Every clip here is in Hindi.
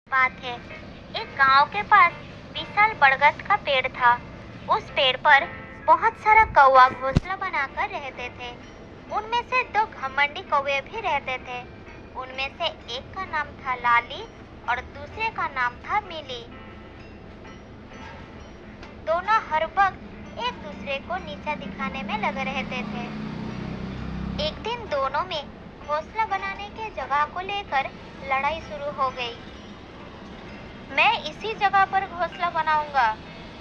बात है। एक गांव के पास विशाल बरगद का पेड़ था। उस पेड़ पर बहुत सारा कौवा घोंसला बनाकर रहते थे। उनमें से दो घमंडी कौवे भी रहते थे। उनमें से एक का नाम था लाली और दूसरे का नाम था मिली। दोनों हर वक्त एक दूसरे को नीचा दिखाने में लगे रहते थे। एक दिन दोनों में घोंसला बनाने के जगह को लेकर लड़ाई शुरू हो गई। मैं इसी जगह पर घोंसला बनाऊंगा।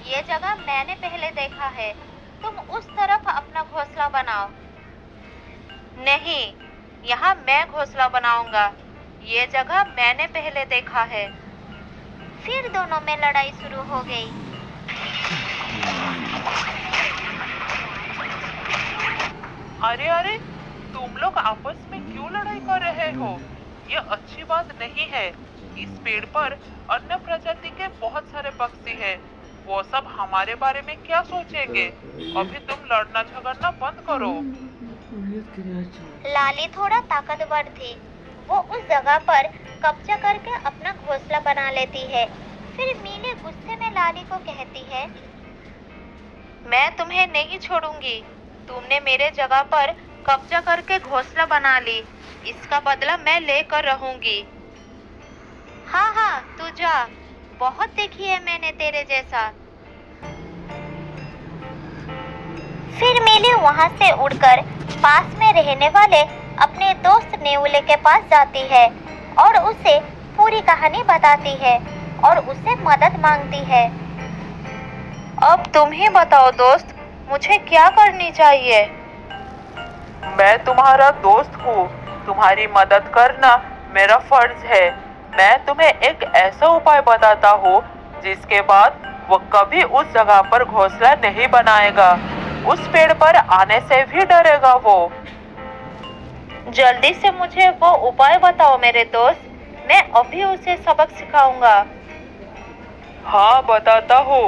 ये जगह मैंने पहले देखा है। तुम उस तरफ अपना घोंसला बनाओ। नहीं, यहाँ मैं घोंसला बनाऊंगा। ये जगह मैंने पहले देखा है। फिर दोनों में लड़ाई शुरू हो गई। अरे अरे, तुम लोग आपस में क्यों लड़ाई कर रहे हो? ये अच्छी बात नहीं है। इस पेड़ पर अन्य प्रजाति के बहुत सारे पक्षी हैं। वो सब हमारे बारे में क्या सोचेंगे? अभी तुम लड़ना झगड़ना बंद करो। लाली थोड़ा ताकतवर थी। वो उस जगह पर कब्जा करके अपना घोंसला बना लेती है। फिर मीली गुस्से में लाली को कहती है, मैं तुम्हें नहीं छोड़ूंगी। तुमने मेरे जगह पर कब्जा करके घोंसला बना ली। इसका बदला मैं लेकर रहूंगी। हाँ हाँ, तू जा। बहुत देखी है मैंने तेरे जैसा। फिर मीली वहाँ से उड़कर पास में रहने वाले अपने दोस्त नेउले के पास जाती है और उसे पूरी कहानी बताती है और उससे मदद मांगती है। अब तुम ही बताओ दोस्त, मुझे क्या करनी चाहिए? मैं तुम्हारा दोस्त हूँ। तुम्हारी मदद करना मेरा फर्ज है। मैं तुम्हें एक ऐसा उपाय बताता हूँ जिसके बाद वो कभी उस जगह पर घोंसला नहीं बनाएगा। उस पेड़ पर आने से भी डरेगा वो। जल्दी से मुझे वो उपाय बताओ मेरे दोस्त। मैं अभी उसे सबक सिखाऊंगा। हाँ, बताता हूँ।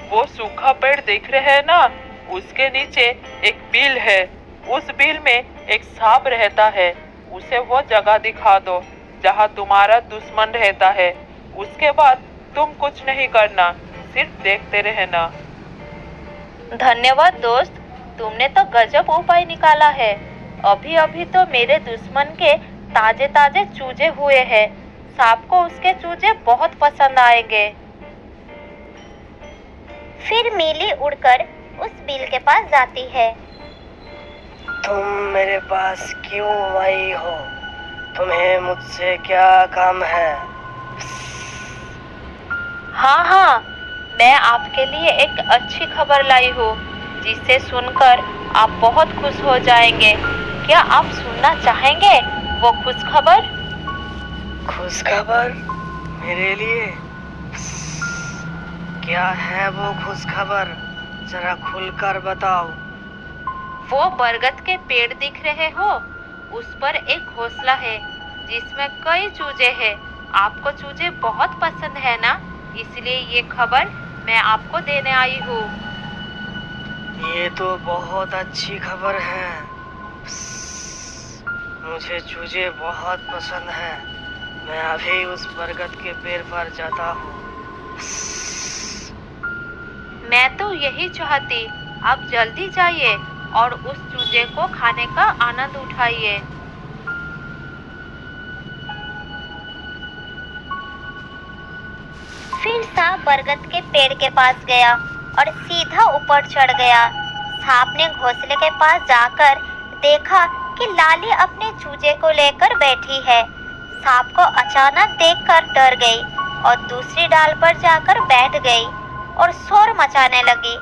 वो सूखा पेड़ देख रहे हैं ना? उसके नीचे एक बिल है। उस बिल में एक सांप रहता है। उसे वो जगह दिखा दो जहाँ तुम्हारा दुश्मन रहता है। उसके बाद तुम कुछ नहीं करना, सिर्फ देखते रहना। धन्यवाद दोस्त, तुमने तो गजब उपाय निकाला है। अभी अभी तो मेरे दुश्मन के ताजे ताजे चूजे हुए हैं। सांप को उसके चूजे बहुत पसंद आएंगे। फिर मीली उड़कर उस बिल के पास जाती है। तुम मेरे पास क्यों आई हो? तुम्हें मुझसे क्या काम है? हाँ हाँ, मैं आपके लिए एक अच्छी खबर लाई हूँ जिसे सुनकर आप बहुत खुश हो जाएंगे। क्या आप सुनना चाहेंगे वो खुश खबर? खुश खबर मेरे लिए? क्या है वो खुश खबर? जरा खुलकर बताओ। वो बरगद के पेड़ दिख रहे हो? उस पर एक घोंसला है जिसमें कई चूजे हैं। आपको चूजे बहुत पसंद है ना? इसलिए ये खबर मैं आपको देने आई हूँ। ये तो बहुत अच्छी खबर है। मुझे चूजे बहुत पसंद है। मैं अभी उस बरगद के पेड़ पर जाता हूँ। मैं तो यही चाहती। आप जल्दी जाइए और उस चूजे को खाने का आनंद उठाइए। फिर सांप बरगद के पेड़ के पास गया और सीधा ऊपर चढ़ गया। सांप ने घोंसले के पास जाकर देखा कि लाली अपने चूजे को लेकर बैठी है। सांप को अचानक देखकर डर गई और दूसरी डाल पर जाकर बैठ गई और शोर मचाने लगी।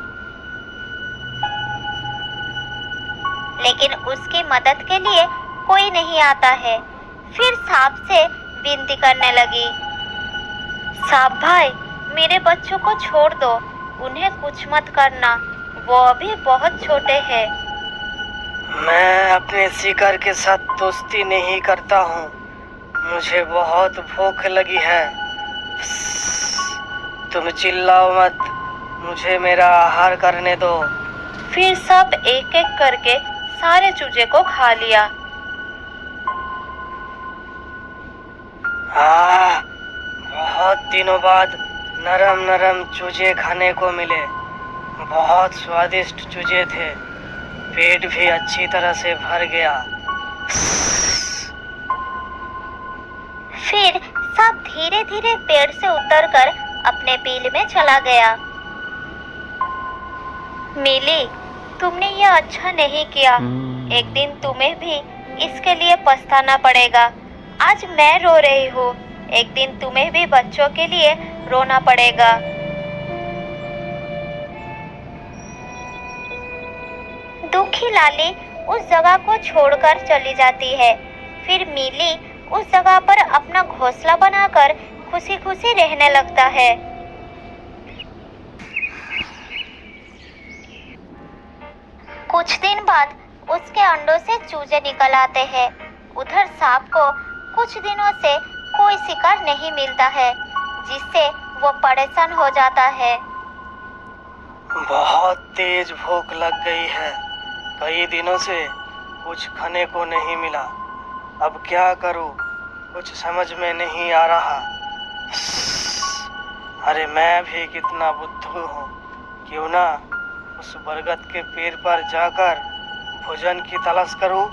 लेकिन उसकी मदद के लिए कोई नहीं आता है। फिर सांप से विनती करने लगी, सांप भाई, मेरे बच्चों को छोड़ दो। उन्हें कुछ मत करना, वो अभी बहुत छोटे हैं। मैं अपने शिकार के साथ दोस्ती नहीं करता हूँ। मुझे बहुत भूख लगी है। तुम चिल्लाओ मत, मुझे मेरा आहार करने दो। फिर सब एक एक करके सारे चूजे को खा लिया। बहुत दिनों बाद नरम नरम चूजे खाने को मिले। बहुत स्वादिष्ट चूजे थे। पेट भी अच्छी तरह से भर गया। फिर सांप धीरे धीरे पेड़ से उतरकर अपने बिल में चला गया। मिली, तुमने यह अच्छा नहीं किया। एक दिन तुम्हें भी इसके लिए पछताना पड़ेगा। आज मैं रो रही हूँ, एक दिन तुम्हें भी बच्चों के लिए रोना पड़ेगा। दुखी लाली उस जगह को छोड़कर चली जाती है। फिर मिली उस जगह पर अपना घोंसला बनाकर खुशी खुशी रहने लगता है। कुछ दिन बाद उसके अंडों से चूजे निकल आते हैं। उधर सांप को कुछ दिनों से कोई शिकार नहीं मिलता है, जिससे वो परेशान हो जाता है। बहुत तेज भूख लग गई है। कई दिनों से कुछ खाने को नहीं मिला। अब क्या करूं? कुछ समझ में नहीं आ रहा। अरे मैं भी कितना बुद्धू हूँ। क्यों ना उस बरगद के पेड़ पर जाकर भोजन की तलाश करूं।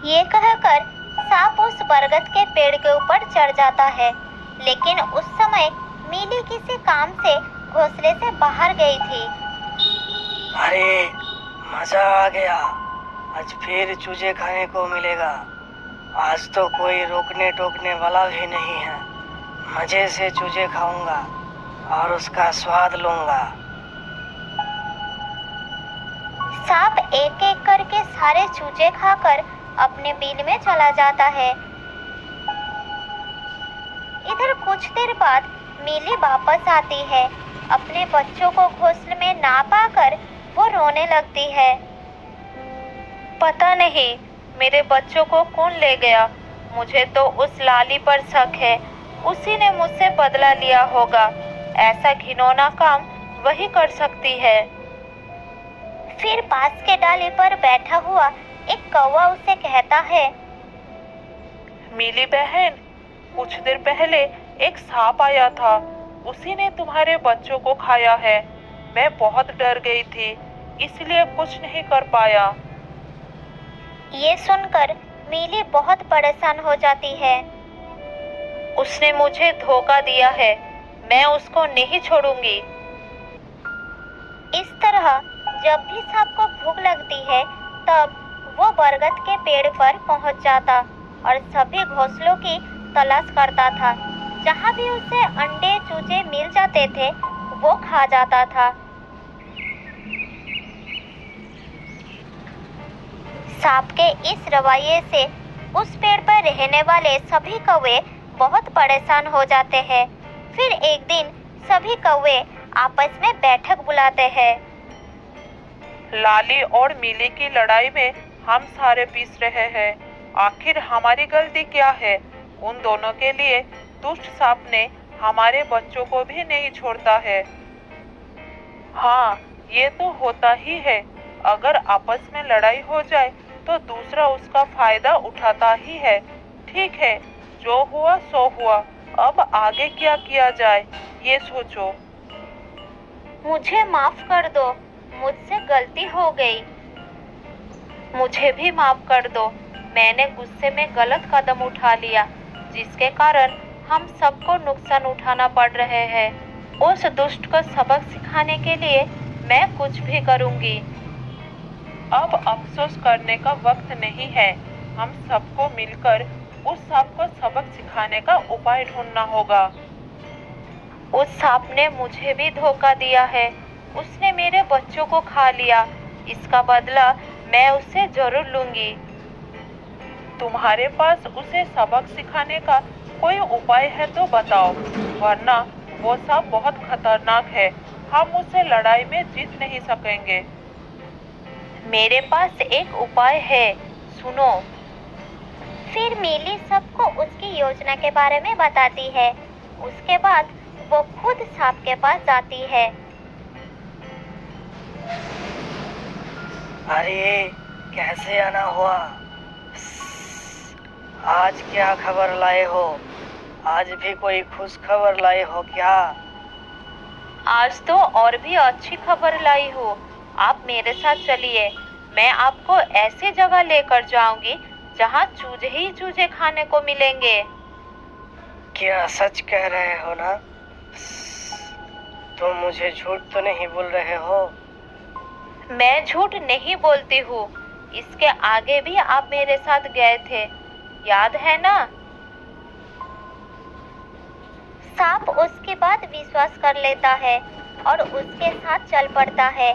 ये कहकर सांप उस बरगद के पेड़ के ऊपर चढ़ जाता है। लेकिन उस समय मिली किसी काम से घोंसले से बाहर गई थी। अरे मजा आ गया। आज फिर चूजे खाने को मिलेगा। आज तो कोई रोकने टोकने वाला भी नहीं है। मजे से चूजे खाऊंगा और उसका स्वाद लूंगा। सांप एक एक करके सारे चूजे खाकर अपने बिल में चला जाता है। इधर कुछ देर बाद मिली वापस आती है। अपने बच्चों को घोंसले में ना पाकर वो रोने लगती है। पता नहीं मेरे बच्चों को कौन ले गया। मुझे तो उस लाली पर शक है। उसी ने मुझसे बदला लिया होगा। ऐसा घिनौना काम वही कर सकती है। फिर पास के डाली पर बैठा हुआ एक कौवा उसे कहता है, मिली बहन, कुछ देर पहले एक सांप आया था। उसी ने तुम्हारे बच्चों को खाया है। मैं बहुत डर गई थी, इसलिए कुछ नहीं कर पाया। ये सुनकर मिली बहुत परेशान हो जाती है। उसने मुझे धोखा दिया है। मैं उसको नहीं छोड़ूंगी। इस तरह जब भी सांप को भूख लगती है, तब वो बरगद के पेड़ पर पहुंच जाता और सभी घोंसलों की तलाश करता था। जहाँ भी उसे अंडे चूजे मिल जाते थे, वो खा जाता था। सांप के इस रवैये से उस पेड़ पर रहने वाले सभी कौवे बहुत परेशान हो जाते हैं। फिर एक दिन सभी कौवे आपस में बैठक बुलाते हैं। लाली और मिली की लड़ाई में हम सारे पीस रहे हैं। आखिर हमारी गलती क्या है? उन दोनों के लिए दुष्ट सांप ने हमारे बच्चों को भी नहीं छोड़ता है। हाँ, ये तो होता ही है। अगर आपस में लड़ाई हो जाए तो दूसरा उसका फायदा उठाता ही है। ठीक है, जो हुआ सो हुआ। अब आगे क्या किया जाए, ये सोचो। मुझे माफ कर दो, मुझसे गलती हो गई। मुझे भी माफ कर दो। मैंने गुस्से में गलत कदम उठा लिया, जिसके कारण हम सबको नुकसान उठाना पड़ रहे हैं। उस दुष्ट को सबक सिखाने के लिए मैं कुछ भी करूंगी। अब अफसोस करने का वक्त नहीं है। हम सबको मिलकर उस सांप को सबक सिखाने का उपाय ढूंढना होगा। उस सांप ने मुझे भी धोखा दिया है। उसने मेरे बच्चों को खा लिया। इसका बदला मैं उससे जरूर लूंगी। तुम्हारे पास उसे सबक सिखाने का कोई उपाय है तो बताओ, वरना वो सांप बहुत खतरनाक है। हम उससे लड़ाई में जीत नहीं सकेंगे। मेरे पास एक उपाय है, सुनो। फिर मिली सबको उसकी योजना के बारे में बताती है। उसके बाद वो खुद सांप के पास जाती है। अरे कैसे आना हुआ? आज क्या खबर लाए हो? आज भी कोई खुश खबर लाए हो क्या? आज तो और भी अच्छी खबर लाई हूँ। आप मेरे साथ चलिए। मैं आपको ऐसी जगह लेकर जाऊंगी जहाँ चूजे ही चूजे खाने को मिलेंगे। क्या सच कह रहे हो ना? तुम मुझे झूठ तो नहीं बोल रहे हो? मैं झूठ नहीं बोलती हूँ। इसके आगे भी आप मेरे साथ गए थे, याद है ना? सांप उसकी बात विश्वास कर लेता है और उसके साथ चल पड़ता है।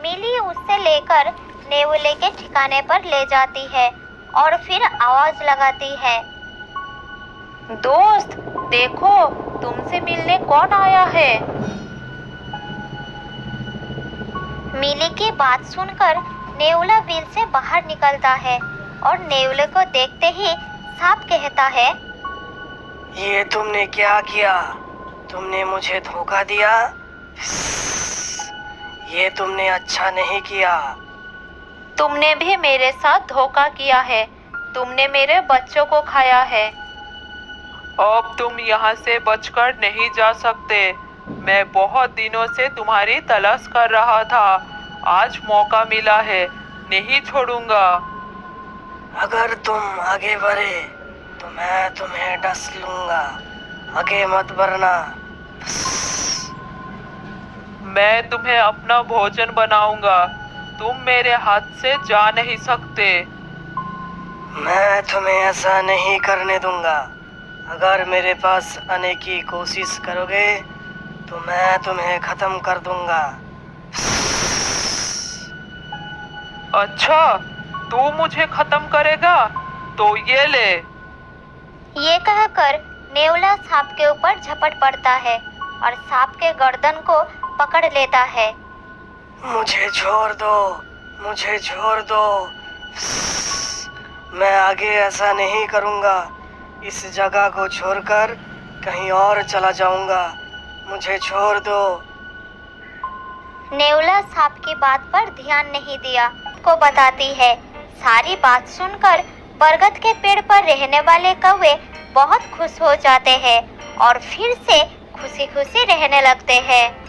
मिली उससे लेकर नेवले के ठिकाने पर ले जाती है और फिर आवाज लगाती है। दोस्त, देखो तुमसे मिलने कौन आया है। मिली की बात सुनकर नेवला बिल से बाहर निकलता है और नेवले को देखते ही सांप कहता है, ये तुमने क्या किया? तुमने मुझे धोखा दिया। ये तुमने अच्छा नहीं किया। तुमने भी मेरे साथ धोखा किया है। तुमने मेरे बच्चों को खाया है। अब तुम यहाँ से बचकर नहीं जा सकते। मैं बहुत दिनों से तुम्हारी तलाश कर रहा था। आज मौका मिला है, नहीं छोड़ूंगा। अगर तुम आगे बढ़े तो मैं तुम्हें डस लूंगा। आगे मत बढ़ना। मैं तुम्हें अपना भोजन बनाऊंगा। तुम मेरे हाथ से जा नहीं सकते। मैं तुम्हें ऐसा नहीं करने दूंगा। अगर मेरे पास आने की कोशिश करोगे तो मैं तुम्हें खत्म कर दूंगा। अच्छा, तू मुझे खत्म करेगा? तो ये ले। ये कहकर नेवला सांप के ऊपर झपट पड़ता है और सांप के गर्दन को पकड़ लेता है। मुझे छोड़ दो, मुझे छोड़ दो। मैं आगे ऐसा नहीं करूंगा। इस जगह को छोड़कर कहीं और चला जाऊंगा। मुझे छोड़ दो। नेवला सांप की बात पर ध्यान नहीं दिया, को बताती है। सारी बात सुनकर बरगद के पेड़ पर रहने वाले कौवे बहुत खुश हो जाते हैं और फिर से खुशी खुशी रहने लगते हैं।